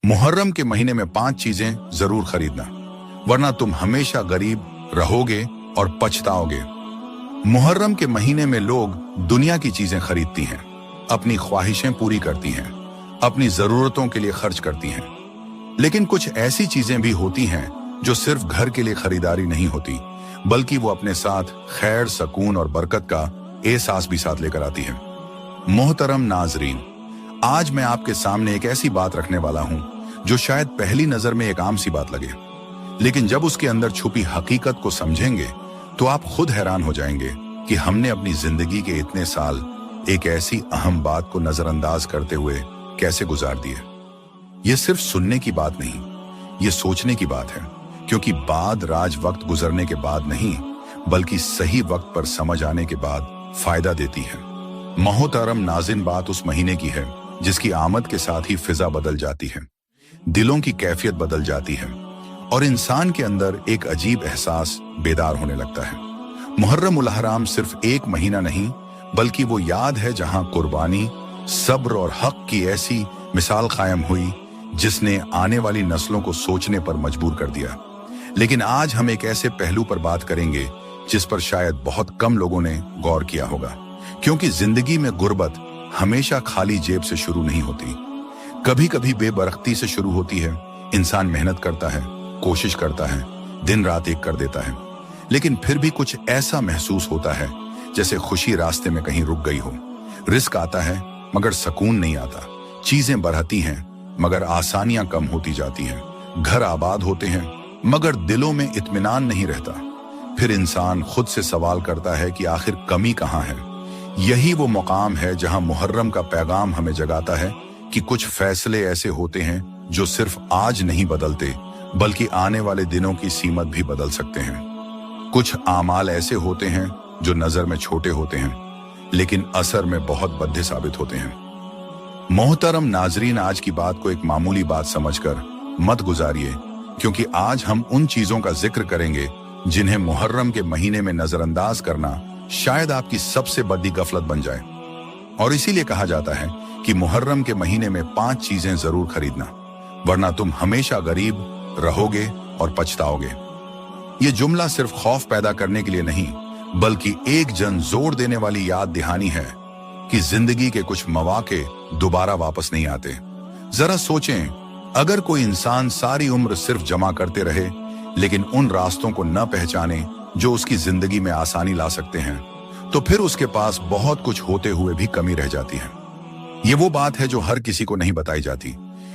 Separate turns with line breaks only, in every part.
मुहर्रम के महीने में 5 चीजें जरूर खरीदना, वरना तुम हमेशा गरीब रहोगे और पछताओगे। मुहर्रम के महीने में लोग दुनिया की चीजें खरीदती हैं, अपनी ख्वाहिशें पूरी करती हैं, अपनी जरूरतों के लिए खर्च करती हैं। लेकिन कुछ ऐसी चीजें भी होती हैं जो सिर्फ घर के लिए खरीदारी नहीं होती, बल्कि वो अपने साथ खैर, सुकून और बरकत का एहसास भी साथ लेकर आती है। मोहतरम नाजरीन, आज मैं आपके सामने एक ऐसी बात रखने वाला हूं जो शायद पहली नजर में एक आम सी बात लगे, लेकिन जब उसके अंदर छुपी हकीकत को समझेंगे तो आप खुद हैरान हो जाएंगे कि हमने अपनी जिंदगी के इतने साल एक ऐसी अहम बात को नजरअंदाज करते हुए कैसे गुजार दिए। ये सिर्फ सुनने की बात नहीं, ये सोचने की बात है, क्योंकि बाद राज वक्त गुजरने के बाद नहीं, बल्कि सही वक्त पर समझ आने के बाद फायदा देती है। मोहतरम नाज़रीन, बात उस महीने की है जिसकी आमद के साथ ही फिजा बदल जाती है, दिलों की कैफियत बदल जाती है और इंसान के अंदर एक अजीब एहसास बेदार होने लगता है। मुहर्रम उल हराम सिर्फ एक महीना नहीं, बल्कि वो याद है जहां कुर्बानी, सब्र और हक की ऐसी मिसाल कायम हुई जिसने आने वाली नस्लों को सोचने पर मजबूर कर दिया। लेकिन आज हम एक ऐसे पहलू पर बात करेंगे जिस पर शायद बहुत कम लोगों ने गौर किया होगा, क्योंकि जिंदगी में गुर्बत हमेशा खाली जेब से शुरू नहीं होती। कभी कभी बेबरख्ती से शुरू होती है। इंसान मेहनत करता है, कोशिश करता है, दिन रात एक कर देता है, लेकिन फिर भी कुछ ऐसा महसूस होता है जैसे खुशी रास्ते में कहीं रुक गई हो। रिस्क आता है मगर सुकून नहीं आता, चीजें बढ़ती हैं मगर आसानियां कम होती जाती हैं, घर आबाद होते हैं मगर दिलों में इत्मीनान नहीं रहता। फिर इंसान खुद से सवाल करता है कि आखिर कमी कहाँ है। यही वो मुकाम है जहां मुहर्रम का पैगाम हमें जगाता है कि कुछ फैसले ऐसे होते हैं जो सिर्फ आज नहीं बदलते, बल्कि आने वाले दिनों की सीमत भी बदल सकते हैं। कुछ आमाल ऐसे होते हैं जो नजर में छोटे होते हैं, लेकिन असर में बहुत बड़े साबित होते हैं। मोहतरम नाजरीन, आज की बात को एक मामूली बात समझकर मत गुजारिए, क्योंकि आज हम उन चीजों का जिक्र करेंगे जिन्हें मुहर्रम के महीने में नजरअंदाज करना शायद आपकी सबसे बड़ी गफलत बन जाए। और इसीलिए कहा जाता है कि मुहर्रम के महीने में 5 चीजें जरूर खरीदना, वरना तुम हमेशा गरीब रहोगे और पछताओगे। ये जुमला सिर्फ खौफ पैदा करने के लिए नहीं, बल्कि एक जन जोर देने वाली याद दहानी है कि जिंदगी के कुछ मौके दोबारा वापस नहीं आते। जरा सोचें, अगर कोई इंसान सारी उम्र सिर्फ जमा करते रहे लेकिन उन रास्तों को न पहचाने जो उसकी जिंदगी में आसानी ला सकते हैं, तो फिर उसके पास बहुत कुछ होते हुए भी कमी रह जाती है। ये वो बात है जो हर किसी को नहीं बताई जाती,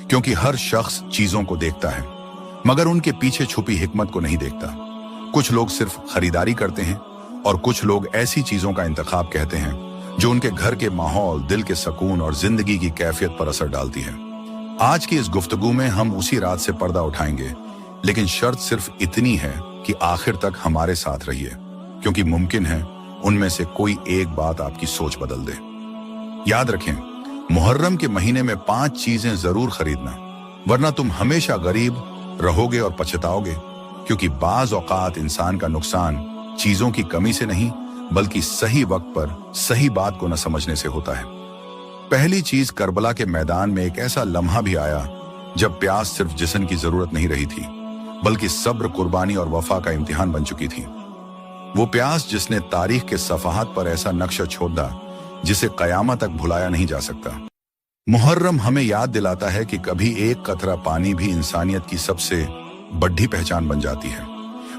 क्योंकि हर शख्स चीजों को देखता है मगर उनके पीछे छुपी हिकमत को नहीं देखता। कुछ लोग सिर्फ खरीदारी करते हैं और कुछ लोग ऐसी चीजों का इंतखाब कहते हैं जो उनके घर के माहौल, दिल के सुकून और जिंदगी की कैफियत पर असर डालती है। आज की इस गुफ्तगू में हम उसी रात से पर्दा उठाएंगे, लेकिन शर्त सिर्फ इतनी है कि आखिर तक हमारे साथ रहिए, क्योंकि मुमकिन है उनमें से कोई एक बात आपकी सोच बदल दे। याद रखें, मुहर्रम के महीने में 5 चीजें जरूर खरीदना, वरना तुम हमेशा गरीब रहोगे और पछताओगे, क्योंकि बाज औकात इंसान का नुकसान चीजों की कमी से नहीं, बल्कि सही वक्त पर सही बात को न समझने से होता है। पहली चीज, करबला के मैदान में एक ऐसा लम्हा भी आया जब प्यास सिर्फ जिस्म की जरूरत नहीं रही थी, बल्कि सब्र, कुर्बानी और वफा का इम्तिहान बन चुकी थी। वो प्यास जिसने तारीख के सफाहत पर ऐसा नक्शा छोड़ा जिसे कयामत तक भुलाया नहीं जा सकता। मुहर्रम हमें याद दिलाता है कि कभी एक कतरा पानी भी इंसानियत की सबसे बड़ी पहचान बन जाती है।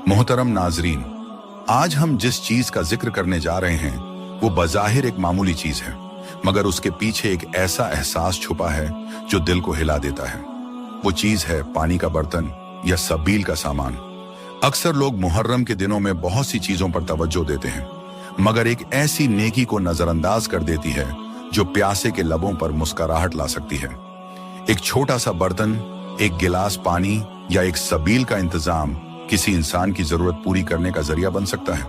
मोहतरम नाजरीन, आज हम जिस चीज का जिक्र करने जा रहे हैं वो बज़ाहिर एक मामूली चीज है, मगर उसके पीछे एक ऐसा एहसास छुपा है जो दिल को हिला देता है। वो चीज है पानी का बर्तन या सबील का सामान। अक्सर लोग मुहर्रम के दिनों में बहुत सी चीजों पर तवज्जो देते हैं, मगर एक ऐसी नेकी को नजरअंदाज कर देती है जो प्यासे के लबों पर मुस्कुराहट ला सकती है। एक छोटा सा बर्तन, एक गिलास पानी या एक सबील का इंतजाम किसी इंसान की जरूरत पूरी करने का जरिया बन सकता है।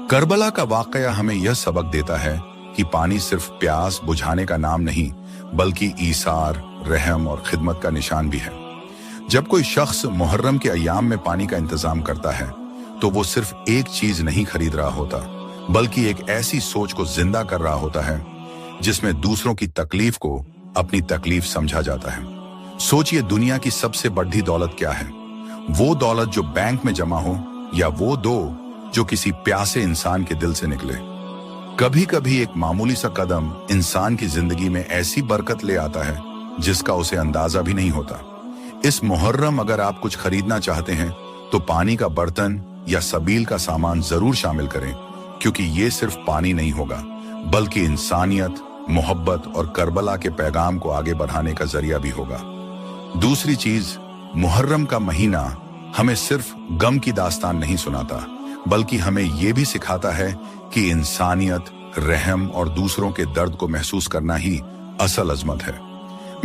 करबला का वाकया हमें यह सबक देता है कि पानी सिर्फ प्यास बुझाने का नाम नहीं, बल्कि ईसार, रहम और खिदमत का निशान भी है। जब कोई शख्स मुहर्रम के अय्याम में पानी का इंतजाम करता है, तो वो सिर्फ एक चीज नहीं खरीद रहा होता, बल्कि एक ऐसी सोच को जिंदा कर रहा होता है जिसमें दूसरों की तकलीफ को अपनी तकलीफ समझा जाता है। सोचिए, दुनिया की सबसे बड़ी दौलत क्या है? वो दौलत जो बैंक में जमा हो, या वो दो जो किसी प्यासे इंसान के दिल से निकले? कभी कभी एक मामूली सा कदम इंसान की जिंदगी में ऐसी बरकत ले आता है जिसका उसे अंदाजा भी नहीं होता। इस मुहर्रम अगर आप कुछ खरीदना चाहते हैं तो पानी का बर्तन या सबील का सामान जरूर शामिल करें, क्योंकि ये सिर्फ पानी नहीं होगा बल्कि इंसानियत, मोहब्बत और करबला के पैगाम को आगे बढ़ाने का जरिया भी होगा। दूसरी चीज, मुहर्रम का महीना हमें सिर्फ गम की दास्तान नहीं सुनाता, बल्कि हमें यह भी सिखाता है कि इंसानियत, रहम और दूसरों के दर्द को महसूस करना ही असल अजमत है।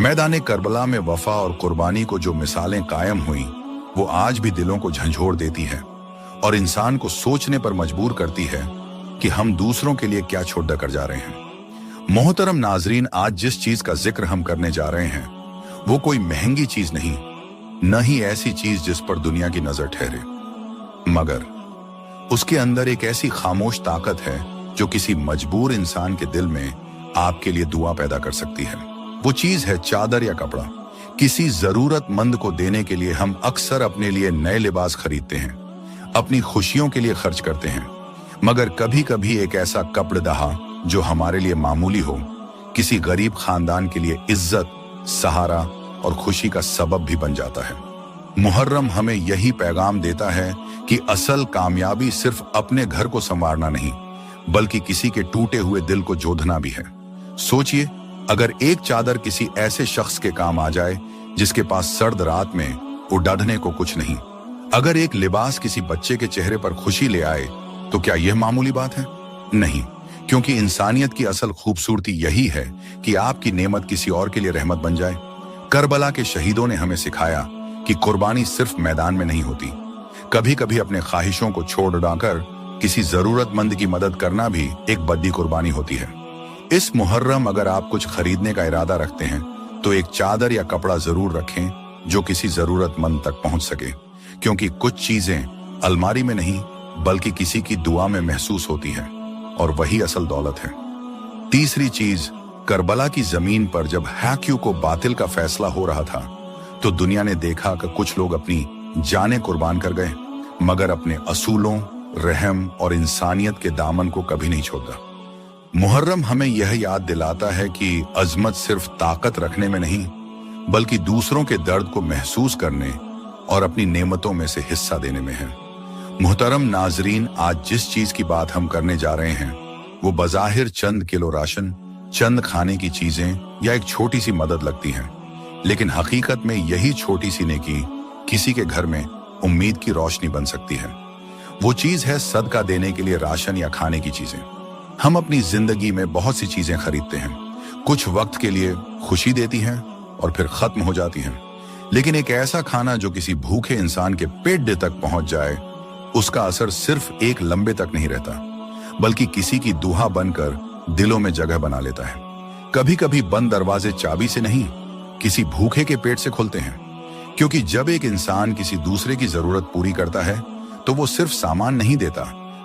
मैदान करबला में वफा और कुर्बानी को जो मिसालें कायम हुई, वो आज भी दिलों को झंझोड़ देती है और इंसान को सोचने पर मजबूर करती है कि हम दूसरों के लिए क्या छोड़ कर जा रहे हैं। मोहतरम नाजरीन, आज जिस चीज का जिक्र हम करने जा रहे हैं वो कोई महंगी चीज नहीं, न ही ऐसी चीज जिस पर दुनिया की नजर ठहरे, मगर उसके अंदर एक ऐसी खामोश ताकत है जो किसी मजबूर इंसान के दिल में आपके लिए दुआ पैदा कर सकती है। वो चीज है चादर या कपड़ा। किसी जरूरतमंद को देने के लिए हम अक्सर अपने लिए नए लिबास खरीदते हैं, अपनी खुशियों के लिए खर्च करते हैं, मगर कभी कभी एक ऐसा कपड़दहा जो हमारे लिए मामूली हो, किसी गरीब खानदान के लिए इज्जत, सहारा और खुशी का सबब भी बन जाता है। मुहर्रम हमें यही पैगाम देता है कि असल कामयाबी सिर्फ अपने घर को संवारना नहीं, बल्कि किसी के टूटे हुए दिल को जोधना भी है। सोचिए, अगर एक चादर किसी ऐसे शख्स के काम आ जाए जिसके पास सर्द रात में उड़ने को कुछ नहीं, अगर एक लिबास किसी बच्चे के चेहरे पर खुशी ले आए, तो क्या यह मामूली बात है? नहीं, क्योंकि इंसानियत की असल खूबसूरती यही है कि आपकी नेमत किसी और के लिए रहमत बन जाए। करबला के शहीदों ने हमें सिखाया कि कुर्बानी सिर्फ मैदान में नहीं होती, कभी कभी अपने ख्वाहिशों को छोड़ डाकर किसी जरूरतमंद की मदद करना भी एक बड़ी कुर्बानी होती है। इस मुहर्रम अगर आप कुछ खरीदने का इरादा रखते हैं तो एक चादर या कपड़ा जरूर रखें जो किसी जरूरतमंद तक पहुंच सके, क्योंकि कुछ चीजें अलमारी में नहीं बल्कि किसी की दुआ में महसूस होती हैं, और वही असल दौलत है। तीसरी चीज, करबला की जमीन पर जब हैक्यू को बातिल का फैसला हो रहा था तो दुनिया ने देखा कि कुछ लोग अपनी जानें कुर्बान कर गए, मगर अपने असूलों, रहम और इंसानियत के दामन को कभी नहीं छोड़ा। मुहर्रम हमें यह याद दिलाता है कि अजमत सिर्फ ताकत रखने में नहीं, बल्कि दूसरों के दर्द को महसूस करने और अपनी नेमतों में से हिस्सा देने में है। मुहतरम नाजरीन, आज जिस चीज की बात हम करने जा रहे हैं वो बज़ाहिर चंद किलो राशन, चंद खाने की चीजें या एक छोटी सी मदद लगती है, लेकिन हकीकत में यही छोटी सी नेकी किसी के घर में उम्मीद की रोशनी बन सकती है। वो चीज है सदका देने के लिए राशन या खाने की चीजें। हम अपनी जिंदगी में बहुत सी चीजें खरीदते हैं, कुछ वक्त के लिए खुशी देती हैं और फिर खत्म हो जाती हैं, लेकिन एक ऐसा खाना जो किसी भूखे इंसान के पेट तक पहुंच जाए, उसका असर सिर्फ एक लम्बे तक नहीं रहता, बल्कि किसी की दुआ बनकर दिलों में जगह बना लेता है। कभी कभी बंद दरवाजे चाबी से नहीं, किसी भूखे के पेट से खुलते हैं, क्योंकि जब एक इंसान किसी दूसरे की जरूरत पूरी करता है तो वो सिर्फ सामान नहीं देता,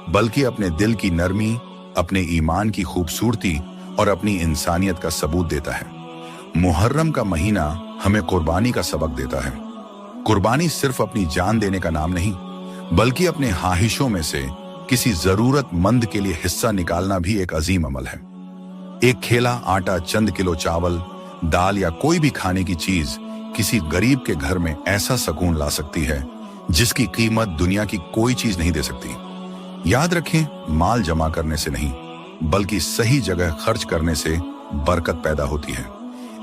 बल्कि अपने दिल की नरमी, अपने ईमान की खूबसूरती और अपनी इंसानियत का सबूत देता है। मुहर्रम का महीना हमें कुर्बानी का सबक देता है। कुर्बानी सिर्फ अपनी जान देने का नाम नहीं, बल्कि अपने ख्वाहिशों में से किसी जरूरतमंद के लिए हिस्सा निकालना भी एक अजीम अमल है। एक खेला आटा, चंद किलो चावल, दाल या कोई भी खाने की चीज किसी गरीब के घर में ऐसा सुकून ला सकती है जिसकी कीमत दुनिया की कोई चीज नहीं दे सकती। याद रखें, माल जमा करने से नहीं, बल्कि सही जगह खर्च करने से बरकत पैदा होती है।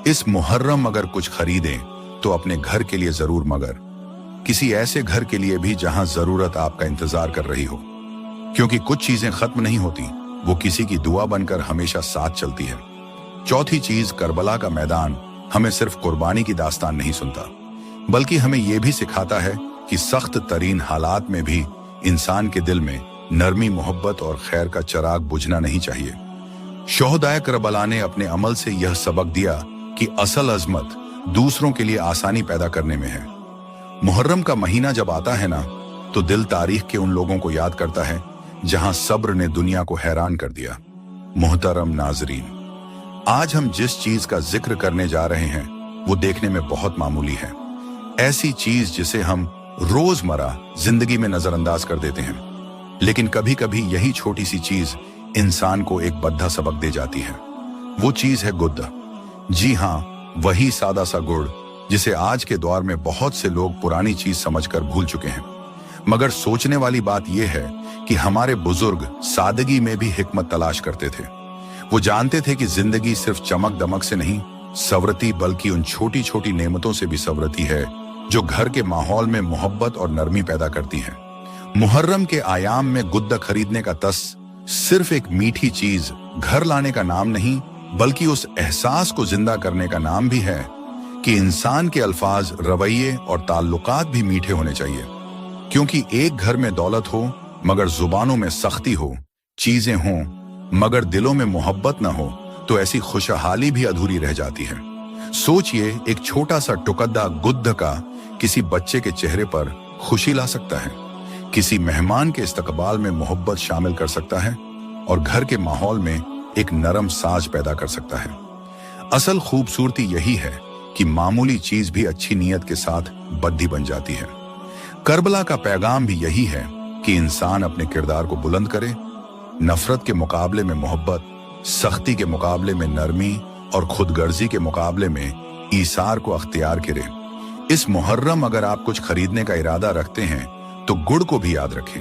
इस मुहर्रम अगर कुछ खरीदें तो अपने घर के लिए जरूर, मगर किसी ऐसे घर के लिए भी जहां जरूरत आपका इंतजार कर रही हो, क्योंकि कुछ चीजें खत्म नहीं होती, वो किसी की दुआ बनकर हमेशा साथ चलती है। चौथी चीज, करबला का मैदान हमें सिर्फ कुर्बानी की दास्तान नहीं सुनता, बल्कि हमें यह भी सिखाता है कि सख्त तरीन हालात में भी इंसान के दिल में नरमी, मोहब्बत और खैर का चिराग बुझना नहीं चाहिए। शोहदाए करबला ने अपने अमल से यह सबक दिया कि असल अजमत दूसरों के लिए आसानी पैदा करने में है। मुहर्रम का महीना जब आता है ना, तो दिल तारीख के उन लोगों को याद करता है जहां सब्र ने दुनिया को हैरान कर दिया। मुहतरम नाजरीन, आज हम जिस चीज का जिक्र करने जा रहे हैं वो देखने में बहुत मामूली है, ऐसी चीज जिसे हम रोजमर्रा जिंदगी में नजरअंदाज कर देते हैं। लेकिन कभी कभी यही छोटी सी चीज इंसान को एक बद्धा सबक दे जाती है। वो चीज है गुद। जी हाँ, वही सादा सा गुड़ जिसे आज के दौर में बहुत से लोग पुरानी चीज समझकर भूल चुके हैं। मगर सोचने वाली बात यह है कि हमारे बुजुर्ग सादगी में भी हिकमत तलाश करते थे। वो जानते थे कि जिंदगी सिर्फ चमक दमक से नहीं संवरती, बल्कि उन छोटी छोटी नेमतों से भी संवरती है जो घर के माहौल में मोहब्बत और नरमी पैदा करती है। मुहर्रम के आयाम में गुद्दा खरीदने का तस सिर्फ एक मीठी चीज घर लाने का नाम नहीं, बल्कि उस एहसास को जिंदा करने का नाम भी है कि इंसान के अल्फाज, रवैये और ताल्लुकात भी मीठे होने चाहिए। क्योंकि एक घर में दौलत हो मगर जुबानों में सख्ती हो, चीजें हों मगर दिलों में मोहब्बत न हो, तो ऐसी खुशहाली भी अधूरी रह जाती है। सोचिए, एक छोटा सा टुकड़ा गुद्द का किसी बच्चे के चेहरे पर खुशी ला सकता है, किसी मेहमान के इस्तकबाल में मोहब्बत शामिल कर सकता है और घर के माहौल में एक नरम साज पैदा कर सकता है। असल खूबसूरती यही है कि मामूली चीज भी अच्छी नीयत के साथ बद्दी बन जाती है। करबला का पैगाम भी यही है कि इंसान अपने किरदार को बुलंद करे, नफरत के मुकाबले में मोहब्बत, सख्ती के मुकाबले में नरमी और खुदगर्जी के मुकाबले में ईसार को अख्तियार करे। इस मुहर्रम अगर आप कुछ खरीदने का इरादा रखते हैं तो गुड़ को भी याद रखें।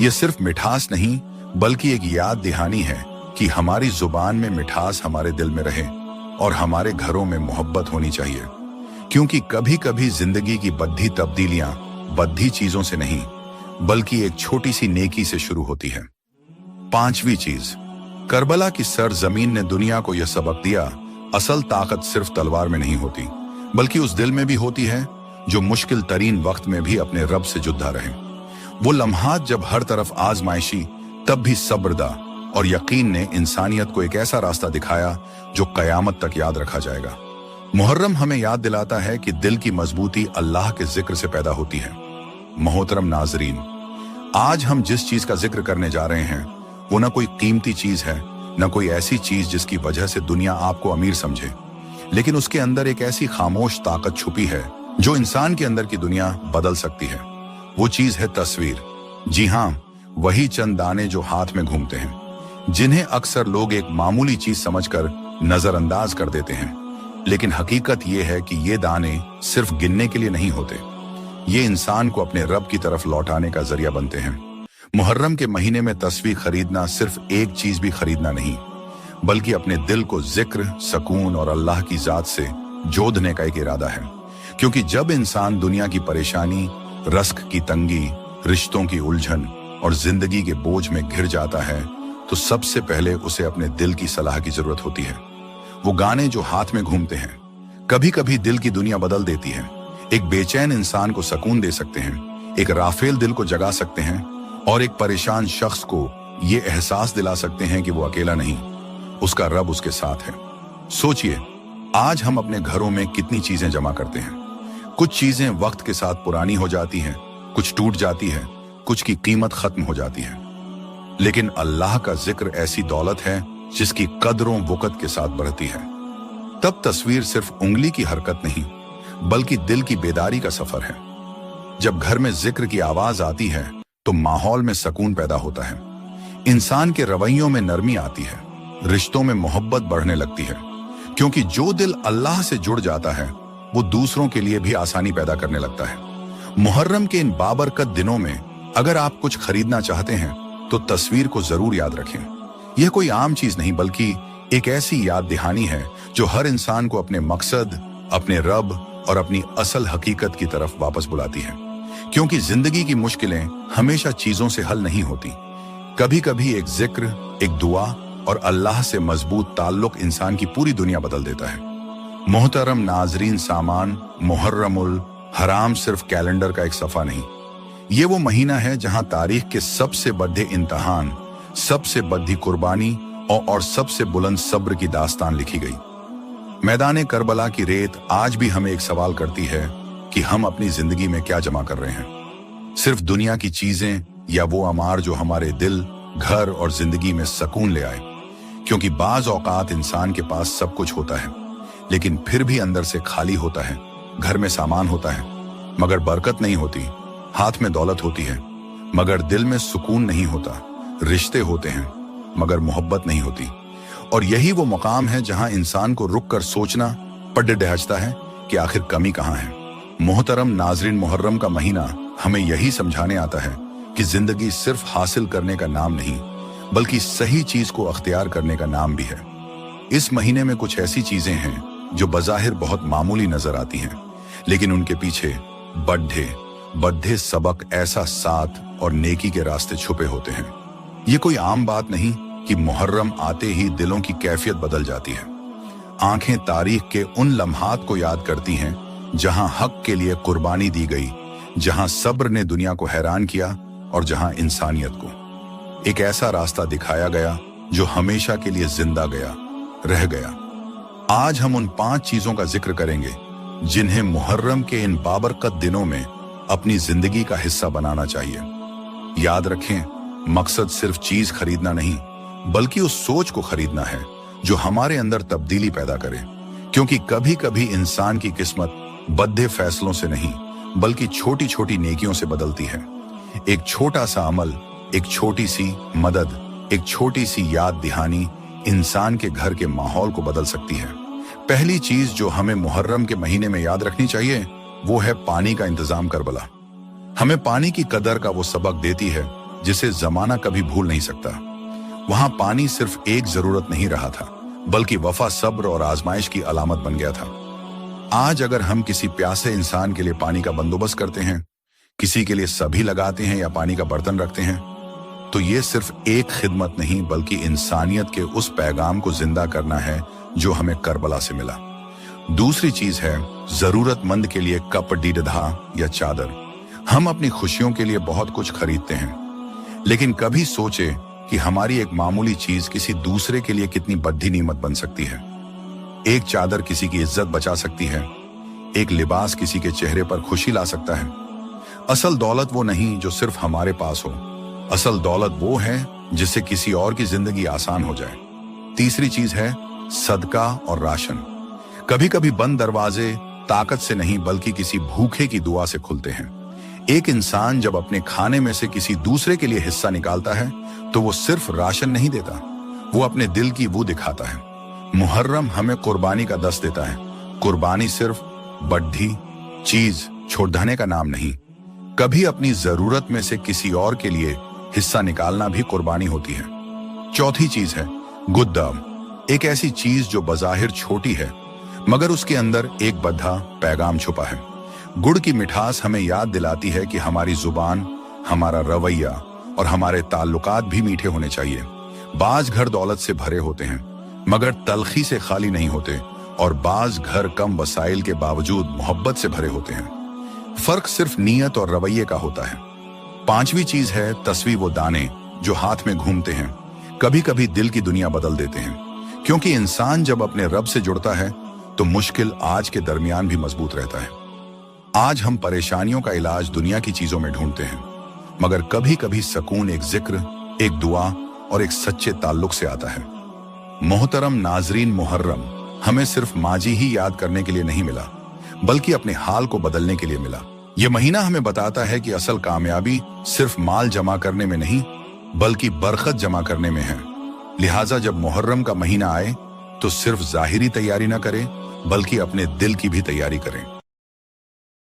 यह सिर्फ मिठास नहीं, बल्कि एक याद दहानी है कि हमारी जुबान में मिठास हमारे दिल में रहे और हमारे घरों में मोहब्बत होनी चाहिए। क्योंकि कभी कभी जिंदगी की बद्धी तब्दीलियां बद्धी चीजों से नहीं, बल्कि एक छोटी सी नेकी से शुरू होती है। पांचवी चीज, करबला की सरजमीन ने दुनिया को यह सबक दिया, असल ताकत सिर्फ तलवार में नहीं होती, बल्कि उस दिल में भी होती है जो मुश्किल तरीन वक्त में भी अपने रब से जुदा रहे। वो लम्हात जब हर तरफ आजमाइशी, तब भी सब्रदा और यकीन ने इंसानियत को एक ऐसा रास्ता दिखाया जो कयामत तक याद रखा जाएगा। मुहर्रम हमें याद दिलाता है कि दिल की मजबूती अल्लाह के जिक्र से पैदा होती है। मोहतरम नाजरीन, आज हम जिस चीज का जिक्र करने जा रहे हैं वो न कोई कीमती चीज है, न कोई ऐसी चीज जिसकी वजह से दुनिया आपको अमीर समझे, लेकिन उसके अंदर एक ऐसी खामोश ताकत छुपी है जो इंसान के अंदर की दुनिया बदल सकती है। वो चीज है तस्वीर। जी हाँ, वही चंद दाने जो हाथ में घूमते हैं, जिन्हें अक्सर लोग एक मामूली चीज समझकर नजरअंदाज कर देते हैं। लेकिन हकीकत ये है कि ये दाने सिर्फ गिनने के लिए नहीं होते, ये इंसान को अपने रब की तरफ लौटाने का जरिया बनते हैं। मुहर्रम के महीने में तस्वीर खरीदना सिर्फ एक चीज भी खरीदना नहीं, बल्कि अपने दिल को जिक्र, सुकून और अल्लाह की जात से जोड़ने का एक इरादा है। क्योंकि जब इंसान दुनिया की परेशानी, रस्क की तंगी, रिश्तों की उलझन और जिंदगी के बोझ में घिर जाता है, तो सबसे पहले उसे अपने दिल की सलाह की जरूरत होती है। वो गाने जो हाथ में घूमते हैं कभी कभी दिल की दुनिया बदल देती है। एक बेचैन इंसान को सुकून दे सकते हैं, एक राफेल दिल को जगा सकते हैं और एक परेशान शख्स को ये एहसास दिला सकते हैं कि वो अकेला नहीं, उसका रब उसके साथ है। सोचिए, आज हम अपने घरों में कितनी चीजें जमा करते हैं। कुछ चीजें वक्त के साथ पुरानी हो जाती हैं, कुछ टूट जाती है, कुछ की कीमत खत्म हो जाती है। लेकिन अल्लाह का जिक्र ऐसी दौलत है जिसकी कदरों वक़्त के साथ बढ़ती है। तब तस्वीर सिर्फ उंगली की हरकत नहीं, बल्कि दिल की बेदारी का सफर है। जब घर में जिक्र की आवाज आती है तो माहौल में सुकून पैदा होता है, इंसान के रवैयों में नरमी आती है, रिश्तों में मोहब्बत बढ़ने लगती है। क्योंकि जो दिल अल्लाह से जुड़ जाता है वो दूसरों के लिए भी आसानी पैदा करने लगता है। मुहर्रम के इन बाबरकत दिनों में अगर आप कुछ खरीदना चाहते हैं तो तस्वीर को जरूर याद रखें। यह कोई आम चीज नहीं, बल्कि एक ऐसी याद दहानी है जो हर इंसान को अपने मकसद, अपने रब और अपनी असल हकीकत की तरफ वापस बुलाती है। क्योंकि जिंदगी की मुश्किलें हमेशा चीजों से हल नहीं होती। कभी कभी एक जिक्र, एक दुआ और अल्लाह से मजबूत ताल्लुक इंसान की पूरी दुनिया बदल देता है। मोहतरम नाजरीन सामान, मुहर्रमुल हराम सिर्फ कैलेंडर का एक सफा नहीं, ये वो महीना है जहां तारीख के सबसे बड़े इम्तिहान, सबसे बड़ी कुर्बानी और सबसे बुलंद सब्र की दास्तान लिखी गई। मैदान करबला की रेत आज भी हमें एक सवाल करती है कि हम अपनी जिंदगी में क्या जमा कर रहे हैं। सिर्फ दुनिया की चीजें या वो अमार जो हमारे दिल, घर और जिंदगी में सुकून ले आए। क्योंकि बाज औकात इंसान के पास सब कुछ होता है, लेकिन फिर भी अंदर से खाली होता है। घर में सामान होता है मगर बरकत नहीं होती, हाथ में दौलत होती है मगर दिल में सुकून नहीं होता, रिश्ते होते हैं मगर मोहब्बत नहीं होती। और यही वो मुकाम है जहां इंसान को रुक कर सोचना पड़ डहजता है कि आखिर कमी कहां है। मोहतरम नाजरीन, मुहर्रम का महीना हमें यही समझाने आता है कि जिंदगी सिर्फ हासिल करने का नाम नहीं बल्कि सही चीज को अख्तियार करने का नाम भी है। इस महीने में कुछ ऐसी चीजें हैं जो बज़ाहिर बहुत मामूली नजर आती हैं, लेकिन उनके पीछे बड्ढे सबक, ऐसा साथ और नेकी के रास्ते छुपे होते हैं। ये कोई आम बात नहीं कि मुहर्रम आते ही दिलों की कैफियत बदल जाती है। आंखें तारीख के उन लम्हात को याद करती हैं जहां हक के लिए कुर्बानी दी गई, जहां सब्र ने दुनिया को हैरान किया और जहां इंसानियत को एक ऐसा रास्ता दिखाया गया जो हमेशा के लिए जिंदा रह गया। आज हम उन 5 चीजों का जिक्र करेंगे जिन्हें मुहर्रम के इन बाबरकत दिनों में अपनी जिंदगी का हिस्सा बनाना चाहिए। याद रखें, मकसद सिर्फ चीज खरीदना नहीं बल्कि उस सोच को खरीदना है जो हमारे अंदर तब्दीली पैदा करे, क्योंकि कभी कभी इंसान की किस्मत बड़े फैसलों से नहीं बल्कि छोटी छोटी नेकियों से बदलती है। एक छोटा सा अमल, एक छोटी सी मदद, एक छोटी सी याद दहानी इंसान के घर के माहौल को बदल सकती है। पहली चीज जो हमें मुहर्रम के महीने में याद रखनी चाहिए वो है पानी का इंतजाम करबला। हमें पानी की कदर का वो सबक देती है जिसे जमाना कभी भूल नहीं सकता। वहां पानी सिर्फ एक जरूरत नहीं रहा था बल्कि वफा, सब्र और आजमाइश की अलामत बन गया था। आज अगर हम किसी प्यासे इंसान के लिए पानी का बंदोबस्त करते हैं, किसी के लिए सभी लगाते हैं या पानी का बर्तन रखते हैं, तो ये सिर्फ एक खिदमत नहीं बल्कि इंसानियत के उस पैगाम को जिंदा करना है जो हमें करबला से मिला। दूसरी चीज है जरूरतमंद के लिए कप, डीडधा या चादर। हम अपनी खुशियों के लिए बहुत कुछ खरीदते हैं, लेकिन कभी सोचे कि हमारी एक मामूली चीज किसी दूसरे के लिए कितनी बड़ी नीमत बन सकती है। एक चादर किसी की इज्जत बचा सकती है, एक लिबास किसी के चेहरे पर खुशी ला सकता है। असल दौलत वो नहीं जो सिर्फ हमारे पास हो, असल दौलत वो है जिससे किसी और की जिंदगी आसान हो जाए। तीसरी चीज है सदका और राशन। कभी कभी बंद दरवाजे ताकत से नहीं बल्कि किसी भूखे की दुआ से खुलते हैं। एक इंसान जब अपने खाने में से किसी दूसरे के लिए हिस्सा निकालता है तो वो सिर्फ राशन नहीं देता, वो अपने दिल की वो दिखाता है। मुहर्रम हमें कुर्बानी का दर्स देता है। कुर्बानी सिर्फ बड्ढी चीज छोड़ने का नाम नहीं, कभी अपनी जरूरत में से किसी और के लिए हिस्सा निकालना भी कुर्बानी होती है। चौथी चीज है गुद्दाम। एक ऐसी चीज जो बज़ाहिर छोटी है मगर उसके अंदर एक बड़ा पैगाम छुपा है। गुड़ की मिठास हमें याद दिलाती है कि हमारी जुबान, हमारा रवैया और हमारे ताल्लुकात भी मीठे होने चाहिए। बाज घर दौलत से भरे होते हैं मगर तलखी से खाली नहीं होते, और बाज घर कम वसाइल के बावजूद मोहब्बत से भरे होते हैं। फर्क सिर्फ नीयत और रवैये का होता है। पांचवी चीज है तस्वीर, वो दाने जो हाथ में घूमते हैं, कभी कभी दिल की दुनिया बदल देते हैं। क्योंकि इंसान जब अपने रब से जुड़ता है तो मुश्किल आज के दरमियान भी मजबूत रहता है। आज हम परेशानियों का इलाज दुनिया की चीजों में ढूंढते हैं, मगर कभी कभी सुकून एक जिक्र, एक दुआ और एक सच्चे ताल्लुक से आता है। मोहतरम नाजरीन, मुहर्रम हमें सिर्फ माजी ही याद करने के लिए नहीं मिला बल्कि अपने हाल को बदलने के लिए मिला। यह महीना हमें बताता है कि असल कामयाबी सिर्फ माल जमा करने में नहीं बल्कि बरकत जमा करने में है। लिहाजा जब मुहर्रम का महीना आए तो सिर्फ जाहिरी तैयारी न करें बल्कि अपने दिल की भी तैयारी करें।